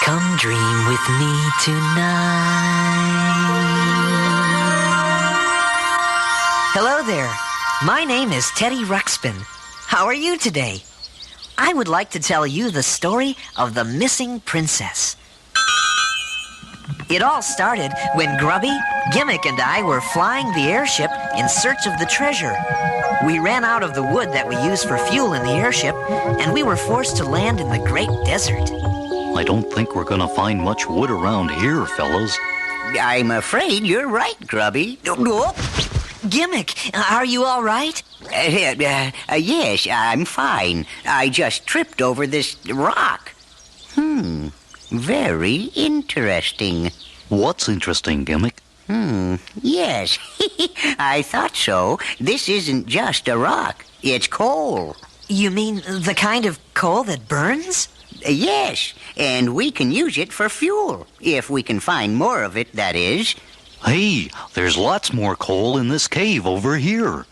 Come dream with me tonight. Hello there. My name is Teddy Ruxpin. How are you today? I would like to tell you the story of the missing princess. It all started when Grubby, Gimmick, and I were flying the airship in search of the treasure. We ran out of the wood that we use for fuel in the airship, and we were forced to land in the great desert. I don't think we're gonna find much wood around here, fellas. I'm afraid you're right, Grubby. Gimmick, are you all right? Yes, I'm fine. I just tripped over this rock. Very interesting. What's interesting, Gimmick? Yes, I thought so. This isn't just a rock. It's coal. You mean the kind of coal that burns? Yes, and we can use it for fuel. If we can find more of it, that is. Hey, there's lots more coal in this cave over here.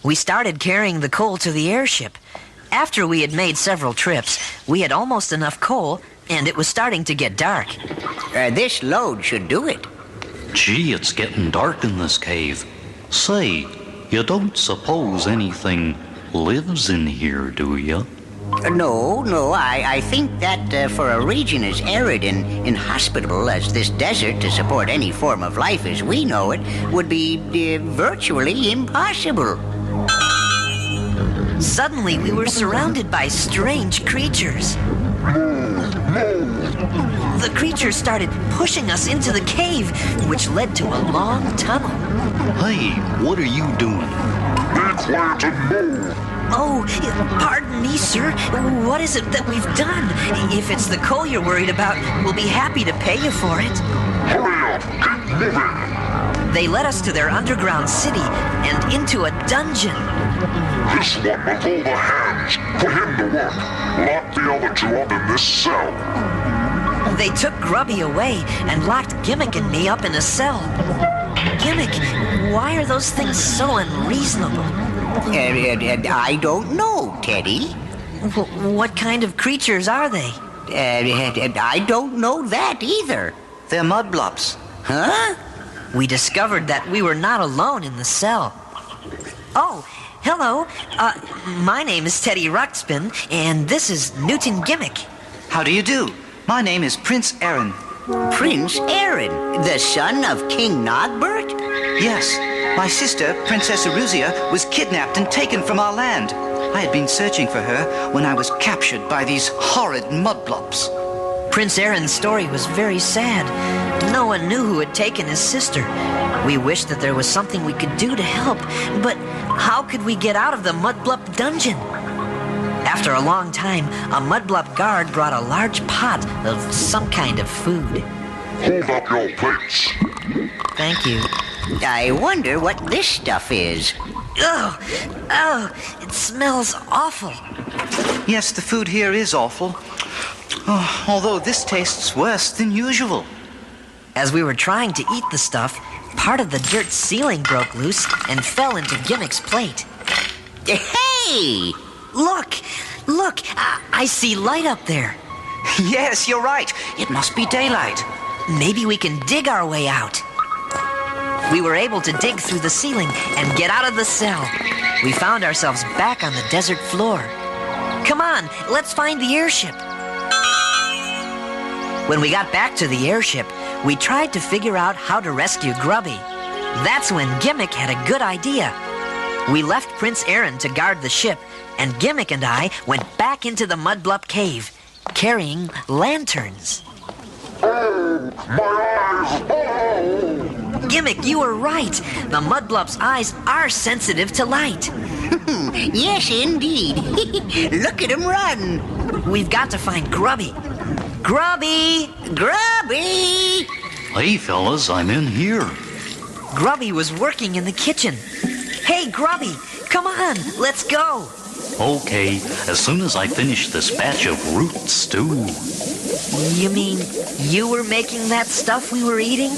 We started carrying the coal to the airship. After we had made several trips, we had almost enough coal, and it was starting to get dark. This load should do it. Gee, it's getting dark in this cave. Say, you don't suppose anything lives in here, do you? No, I think that for a region as arid and inhospitable as this desert to support any form of life as we know it would be virtually impossible. Suddenly, we were surrounded by strange creatures. The creatures started pushing us into the cave, which led to a long tunnel. Hey, what are you doing? Be quiet and move. Oh, pardon me, sir. What is it that we've done? If it's the coal you're worried about, we'll be happy to pay you for it. Hurry up, keep moving. They led us to their underground city and into a dungeon. This one with all the hands. Put him to work. Lock the other two up in this cell. They took Grubby away and locked Gimmick and me up in a cell. Gimmick, why are those things so unreasonable? I don't know, Teddy. What kind of creatures are they? I don't know that either. They're Mudblups. Huh? We discovered that we were not alone in the cell. Oh, hello. My name is Teddy Ruxpin, and this is Newton Gimmick. How do you do? My name is Prince Aaron. Prince Aaron, the son of King Nogbert? Yes, my sister, Princess Eruzia, was kidnapped and taken from our land. I had been searching for her when I was captured by these horrid Mudblups. Prince Aaron's story was very sad. No one knew who had taken his sister. We wished that there was something we could do to help, but how could we get out of the Mudblup dungeon? After a long time, a Mudblup guard brought a large pot of some kind of food. Hold up your plates. Thank you. I wonder what this stuff is. Oh, it smells awful. Yes, the food here is awful. Oh, although this tastes worse than usual. As we were trying to eat the stuff, part of the dirt ceiling broke loose and fell into Gimmick's plate. Hey! Look, I see light up there. Yes, you're right. It must be daylight. Maybe we can dig our way out. We were able to dig through the ceiling and get out of the cell. We found ourselves back on the desert floor. Come on, let's find the airship. When we got back to the airship, we tried to figure out how to rescue Grubby. That's when Gimmick had a good idea. We left Prince Aaron to guard the ship, and Gimmick and I went back into the Mudblup cave, carrying lanterns. Oh, my eyes! Oh! Gimmick, you were right. The Mudblup's eyes are sensitive to light. Yes, indeed. Look at him run. We've got to find Grubby. Grubby! Grubby! Hey, fellas, I'm in here. Grubby was working in the kitchen. Hey, Grubby, come on, let's go. Okay, as soon as I finish this batch of root stew. You mean you were making that stuff we were eating?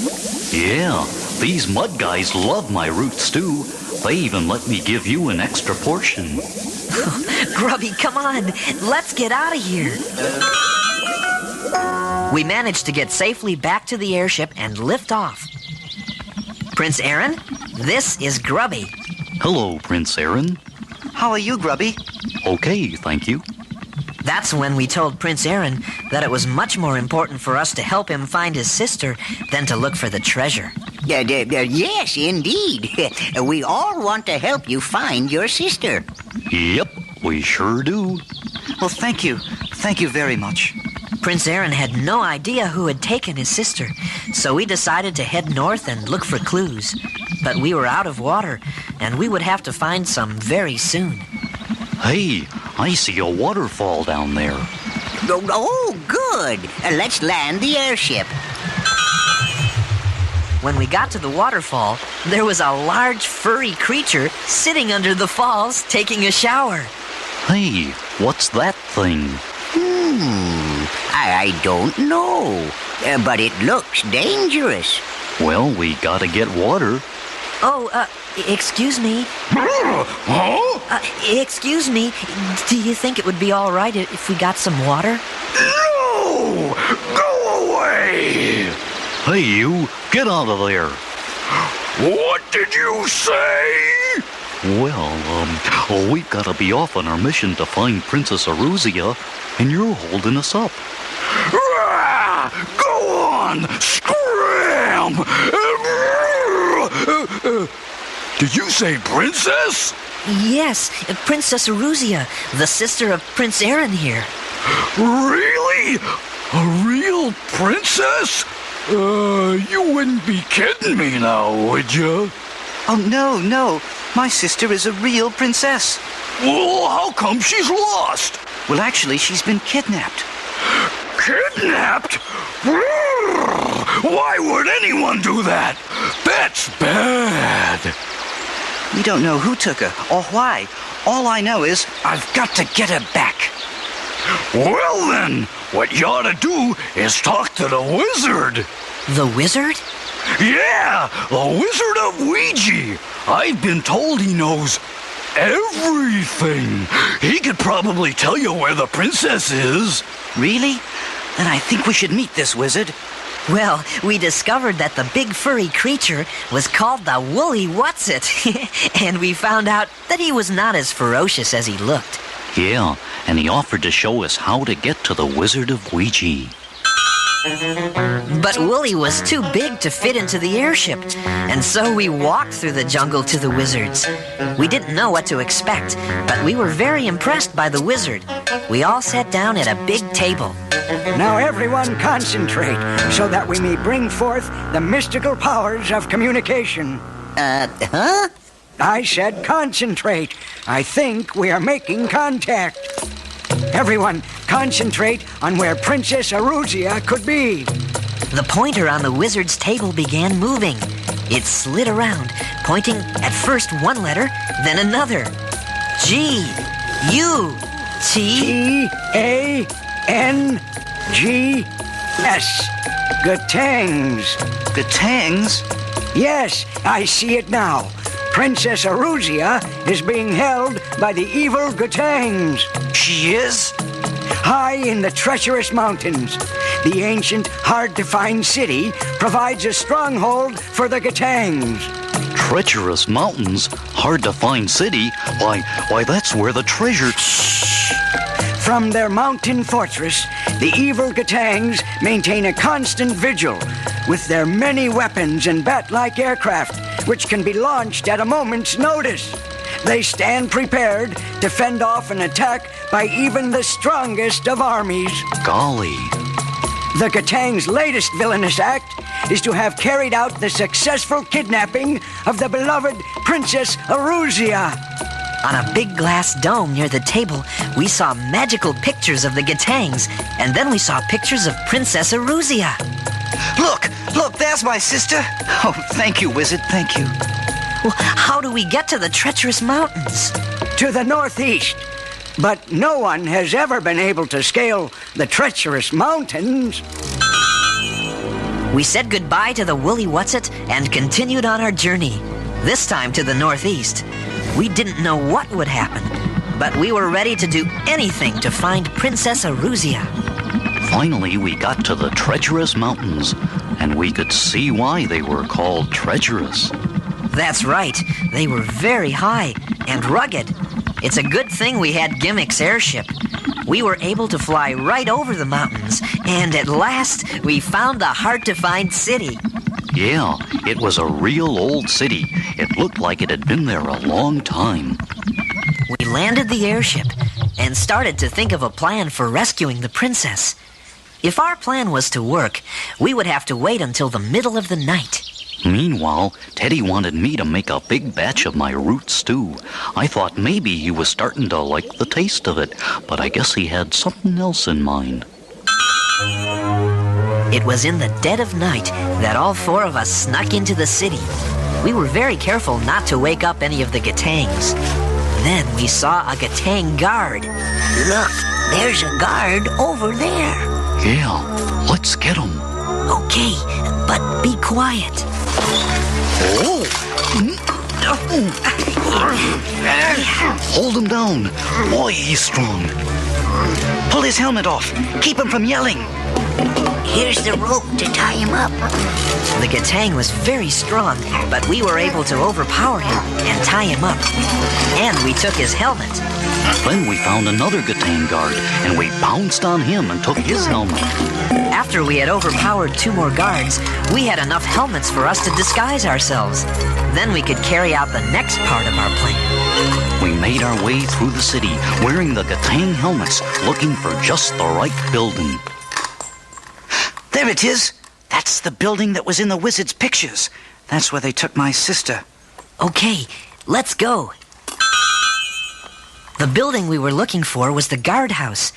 Yeah, these mud guys love my root stew. They even let me give you an extra portion. Grubby, come on, let's get out of here. We managed to get safely back to the airship and lift off. Prince Aaron, this is Grubby. Hello, Prince Aaron. How are you, Grubby? Okay, thank you. That's when we told Prince Aaron that it was much more important for us to help him find his sister than to look for the treasure. Yes, indeed. We all want to help you find your sister. Yep, we sure do. Well, thank you. Thank you very much. Prince Aaron had no idea who had taken his sister, so we decided to head north and look for clues. But we were out of water, and we would have to find some very soon. Hey, I see a waterfall down there. Oh, good. Let's land the airship. When we got to the waterfall, there was a large furry creature sitting under the falls taking a shower. Hey, what's that thing? I don't know, but it looks dangerous. Well, we gotta get water. Oh, excuse me. Excuse me. Do you think it would be all right if we got some water? No! Go away! Hey, you, get out of there. What did you say? Well, we've gotta be off on our mission to find Princess Aruzia, and you're holding us up. Go on! Scram! Did you say princess? Yes, Princess Aruzia, the sister of Prince Aaron here. Really? A real princess? You wouldn't be kidding me now, would you? Oh, no. My sister is a real princess. Well, how come she's lost? Well, actually, she's been kidnapped. Kidnapped? Why would anyone do that? That's bad. We don't know who took her or why. All I know is I've got to get her back. Well then, what you ought to do is talk to the wizard. The wizard? Yeah, the Wizard of Ouija. I've been told he knows everything. He could probably tell you where the princess is. Really? Then I think we should meet this wizard. Well, we discovered that the big furry creature was called the Woolly Whatsit, and we found out that he was not as ferocious as he looked. Yeah, and he offered to show us how to get to the Wizard of Ouija. But Woolly was too big to fit into the airship, and so we walked through the jungle to the wizards. We didn't know what to expect, but we were very impressed by the wizard. We all sat down at a big table. Now everyone concentrate so that we may bring forth the mystical powers of communication. Huh? I said concentrate. I think we are making contact. Everyone, concentrate on where Princess Aruzia could be. The pointer on the wizard's table began moving. It slid around, pointing at first one letter, then another. G, U, T... T-A-N-G-S. Gatangs. Gatangs? Yes, I see it now. Princess Aruzia is being held by the evil Gatangs. She is? High in the treacherous mountains, the ancient, hard-to-find city provides a stronghold for the Gatangs. Treacherous mountains, hard-to-find city? Why, that's where the treasure... From their mountain fortress, the evil Gatangs maintain a constant vigil with their many weapons and bat-like aircraft, which can be launched at a moment's notice. They stand prepared to fend off an attack by even the strongest of armies. Golly. The Gatangs' latest villainous act is to have carried out the successful kidnapping of the beloved Princess Aruzia. On a big glass dome near the table, we saw magical pictures of the Gatangs, and then we saw pictures of Princess Aruzia. Look, there's my sister. Oh, thank you, wizard, thank you. Well, how do we get to the treacherous mountains? To the northeast. But no one has ever been able to scale the treacherous mountains. We said goodbye to the Woolly Whatsit and continued on our journey, this time to the northeast. We didn't know what would happen, but we were ready to do anything to find Princess Aruzia. Finally, we got to the treacherous mountains, and we could see why they were called treacherous. That's right. They were very high and rugged. It's a good thing we had Gimmick's airship. We were able to fly right over the mountains, and at last we found the hard-to-find city. Yeah, it was a real old city. It looked like it had been there a long time. We landed the airship and started to think of a plan for rescuing the princess. If our plan was to work, we would have to wait until the middle of the night. Meanwhile, Teddy wanted me to make a big batch of my root stew. I thought maybe he was starting to like the taste of it, but I guess he had something else in mind. It was in the dead of night that all four of us snuck into the city. We were very careful not to wake up any of the Gatangs. Then we saw a Gatang guard. Look, there's a guard over there. Yeah, let's get him. Okay, but be quiet. Hold him down. Boy, he's strong. Pull his helmet off. Keep him from yelling. Here's the rope to tie him up. The Gatang was very strong, but we were able to overpower him and tie him up. And we took his helmet. Then we found another Gatang guard, and we pounced on him and took his helmet. After we had overpowered two more guards, we had enough helmets for us to disguise ourselves. Then we could carry out the next part of our plan. We made our way through the city, wearing the Gatang helmets, looking for just the right building. There it is. That's the building that was in the wizard's pictures. That's where they took my sister. Okay, let's go. The building we were looking for was the guardhouse.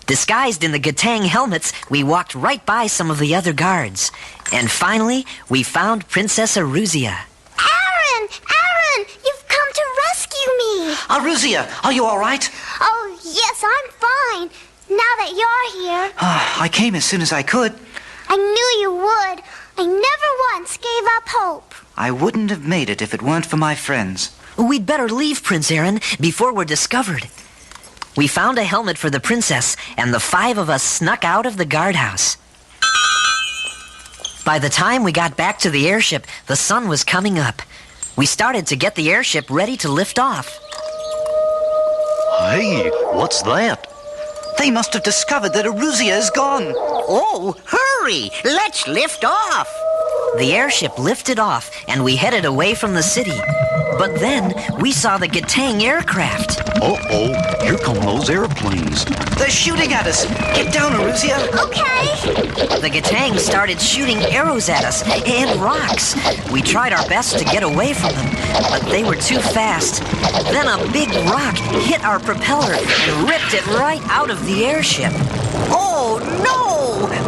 Disguised in the Gatang helmets, we walked right by some of the other guards. And finally, we found Princess Aruzia. Aaron! Aaron! You've come to rescue me! Aruzia, are you all right? Oh, yes, I'm fine. Now that you're here. I came as soon as I could. I knew you would. I never once gave up hope. I wouldn't have made it if it weren't for my friends. We'd better leave, Prince Aaron, before we're discovered. We found a helmet for the princess, and the five of us snuck out of the guardhouse. By the time we got back to the airship, the sun was coming up. We started to get the airship ready to lift off. Hey, what's that? They must have discovered that Aruzia is gone. Oh, hurry! Let's lift off. The airship lifted off, and we headed away from the city. But then we saw the Gatang aircraft. Uh-oh, here come those airplanes. They're shooting at us. Get down, Aruzia. Okay. The Gatang started shooting arrows at us and rocks. We tried our best to get away from them, but they were too fast. Then a big rock hit our propeller and ripped it right out of the airship. Oh, no!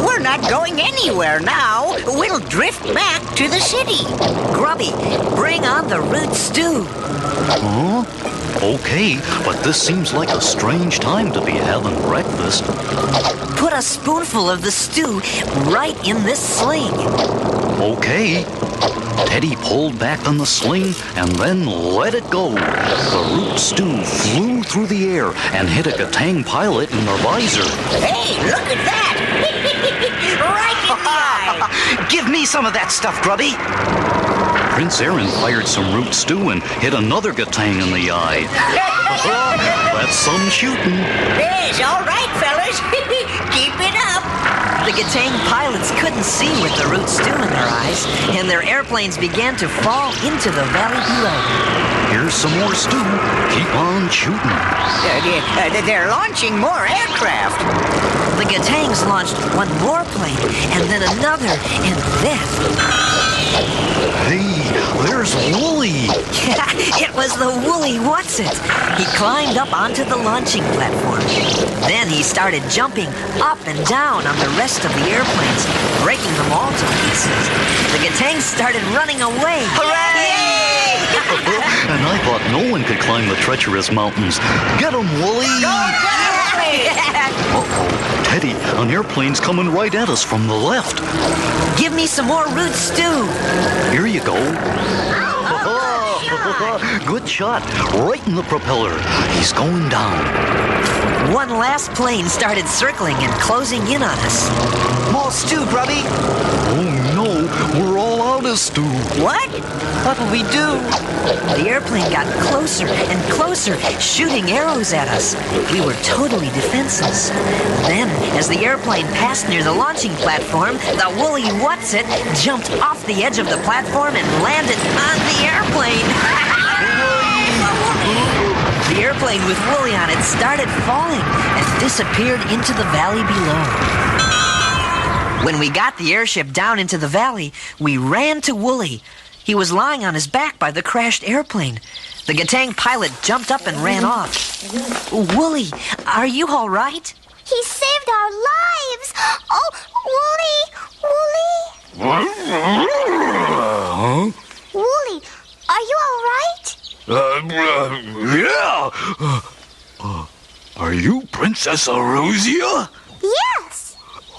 We're not going anywhere now. We'll drift back to the city. Grubby, bring on the root stew. Huh? Okay, but this seems like a strange time to be having breakfast. Put a spoonful of the stew right in this sling. Okay. Teddy pulled back on the sling and then let it go. The root stew flew through the air and hit a Gatang pilot in the visor. Hey, look at that! Right in the eye! Give me some of that stuff, Grubby. Prince Aaron fired some root stew and hit another Gatang in the eye. That's some shooting. Yes, all right, fellas. Keep it up. The Gatang pilots couldn't see with the root stew in their eyes, and their airplanes began to fall into the valley below. Here's some more stew. Keep on shooting. They're launching more aircraft. The Gatangs launched one more plane, and then another, and then... Hey, there's Wooly. It was the Woolly What's-It. He climbed up onto the launching platform. Then he started jumping up and down on the rest of the airplanes, breaking them all to pieces. The Gatangs started running away. Hooray! And I thought no one could climb the treacherous mountains. Get 'em, Wooly! Uh-oh, Teddy, an airplane's coming right at us from the left. Give me some more root stew. Here you go. shot! Good shot. Right in the propeller. He's going down. One last plane started circling and closing in on us. More stew, Grubby. Oh no, we're all out of stew. What? What'll we do? The airplane got closer and closer, shooting arrows at us. We were totally defenseless. Then, as the airplane passed near the launching platform, the woolly what's-it jumped off the edge of the platform and landed on the airplane. The airplane with Wooly on it started falling and disappeared into the valley below. When we got the airship down into the valley, we ran to Wooly. He was lying on his back by the crashed airplane. The Gatang pilot jumped up and ran off. Wooly, are you all right? He saved our lives. Oh, Wooly! Huh? Wooly, are you all right? Yeah. Are you Princess Aruzia? Yes.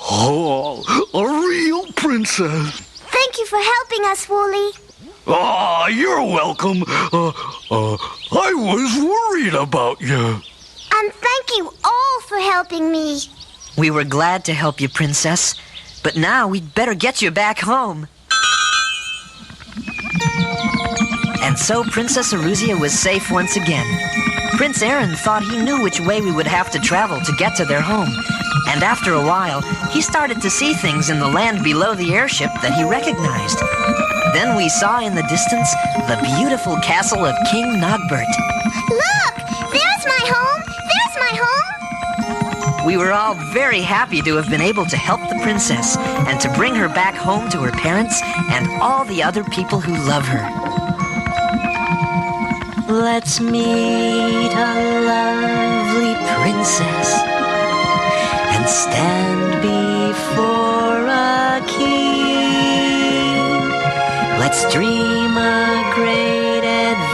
Oh, a real princess. Thank you for helping us, Wooly. Ah, you're welcome. I was worried about you. And thank you all for helping me. We were glad to help you, Princess. But now we'd better get you back home. And so Princess Aruzia was safe once again. Prince Aaron thought he knew which way we would have to travel to get to their home. And after a while, he started to see things in the land below the airship that he recognized. Then we saw in the distance the beautiful castle of King Nogbert. Look! There's my home! There's my home! We were all very happy to have been able to help the princess and to bring her back home to her parents and all the other people who love her. Let's meet a lovely princess and stand before a king. Let's dream a great adventure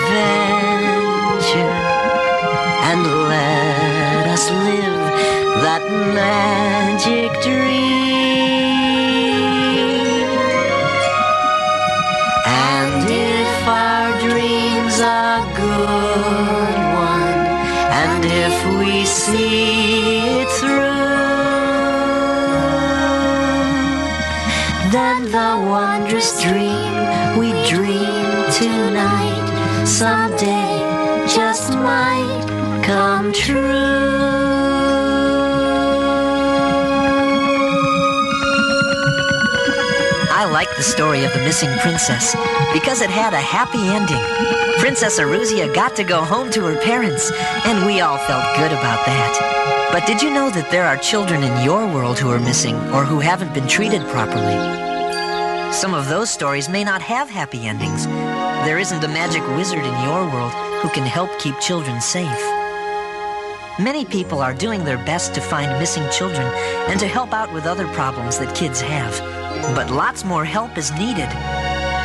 and let us live that magic dream. And if our dreams are good one, and if we see it through, then the wondrous dream we dream tonight someday just might come true. I like the story of the missing princess because it had a happy ending. Princess Aruzia got to go home to her parents, and we all felt good about that. But did you know that there are children in your world who are missing or who haven't been treated properly? Some of those stories may not have happy endings. There isn't a magic wizard in your world who can help keep children safe. Many people are doing their best to find missing children and to help out with other problems that kids have. But lots more help is needed.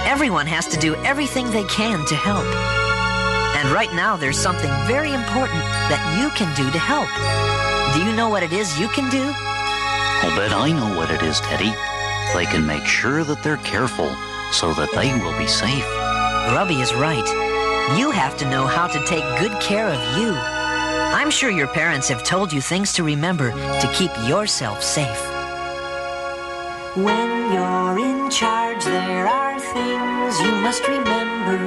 Everyone has to do everything they can to help. And right now, there's something very important that you can do to help. Do you know what it is you can do? I'll bet I know what it is, Teddy. They can make sure that they're careful so that they will be safe. Grubby is right. You have to know how to take good care of you. I'm sure your parents have told you things to remember to keep yourself safe. When you're in charge, there are things you must remember.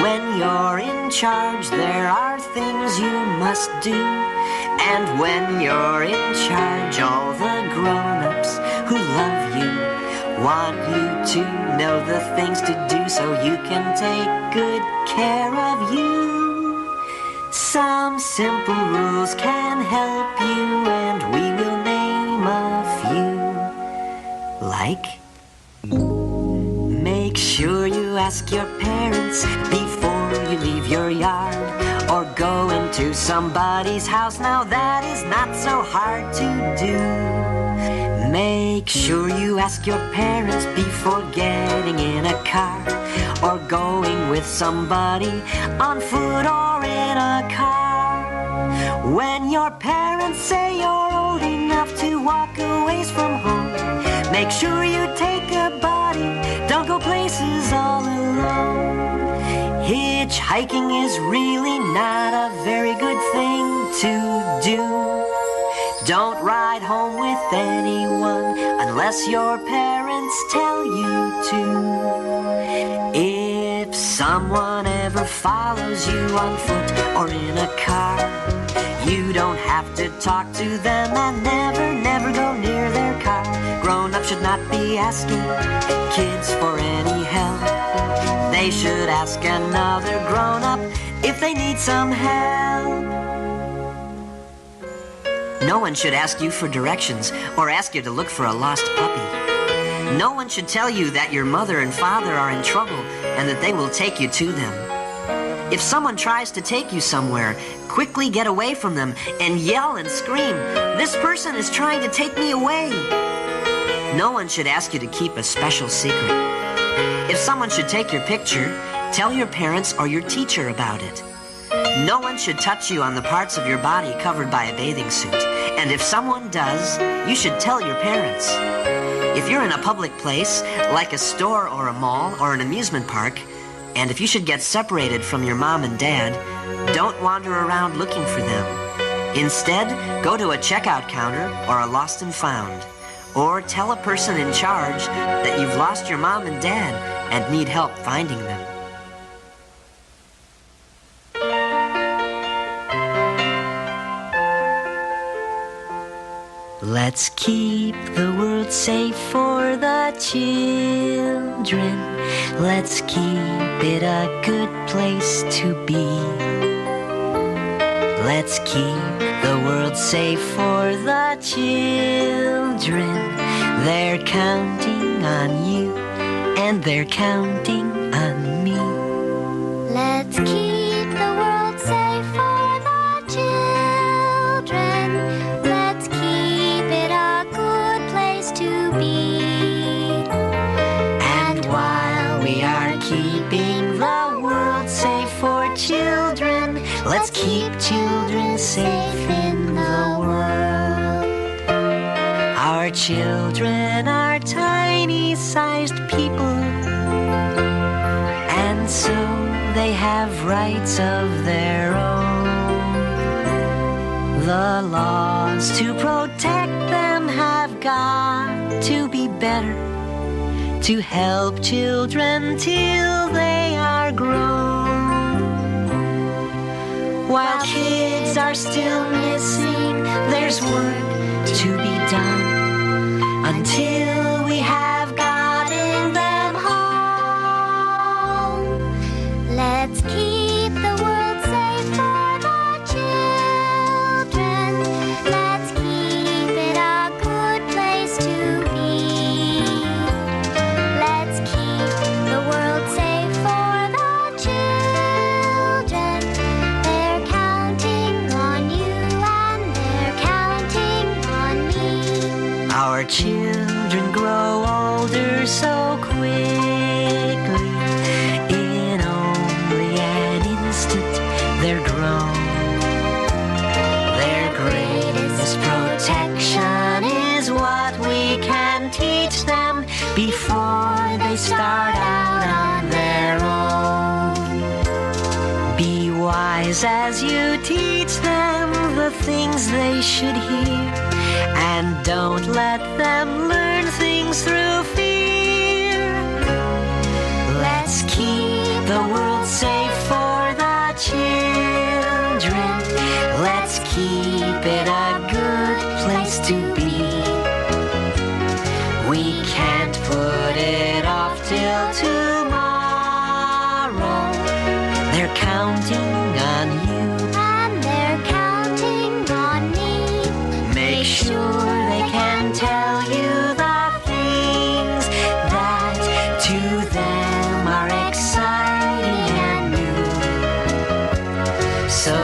When you're in charge, there are things you must do. And when you're in charge, all the grown-ups who love you want you to know the things to do so you can take good care of you. Some simple rules can help you, and we will name a few. Like, make sure you ask your parents before you leave your yard or go into somebody's house. Now that is not so hard to do. Make sure you ask your parents before getting in a car or going with somebody on foot or in a car. When your parents say you're old enough to walk a ways from home, make sure you take a buddy, don't go places all alone. Hitch hiking is really not a very good thing to do. Don't ride home with anyone unless your parents tell you to. If someone ever follows you on foot or in a car, you don't have to talk to them and never go near their car. Grown-ups should not be asking kids for any help. They should ask another grown-up if they need some help. No one should ask you for directions or ask you to look for a lost puppy. No one should tell you that your mother and father are in trouble and that they will take you to them. If someone tries to take you somewhere, quickly get away from them and yell and scream, "This person is trying to take me away." No one should ask you to keep a special secret. If someone should take your picture, tell your parents or your teacher about it. No one should touch you on the parts of your body covered by a bathing suit. And if someone does, you should tell your parents. If you're in a public place, like a store or a mall or an amusement park, and if you should get separated from your mom and dad, don't wander around looking for them. Instead, go to a checkout counter or a lost and found. Or tell a person in charge that you've lost your mom and dad and need help finding them. Let's keep the world safe for the children. Let's keep it a good place to be. Let's keep the world safe for the children. They're counting on you and they're counting on me. Let's keep the world safe for the children. Let's keep it a good place to be. And while we are keeping the world safe for children, let's keep children safe in the world. Our children are tiny-sized people, and so they have rights of their own. The laws to protect them have got to be better, to help children till they are grown. While kids are still missing, there's work to be done until we have gotten them home. Let's keep the world safe for the children. Let's keep it a good place to be. Let's keep the world safe for the children. They're counting on you and they're counting on me. Our children grow older so quickly. In only an instant, they're grown. Their greatest protection is what we can teach them before they start out on their own. Be wise as you teach them the things they should hear, and don't let them learn things through fear. Let's keep the world safe for the children. Let's keep it a good place to be. We can't put it off till tomorrow. They're counting on you And they're counting on me. Make sure they can tell you the things that to them are exciting and new. So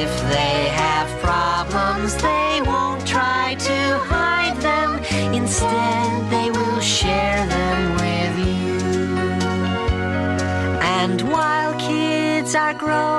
if they have problems, they won't try to hide them. Instead, they will share them with you. And while kids are growing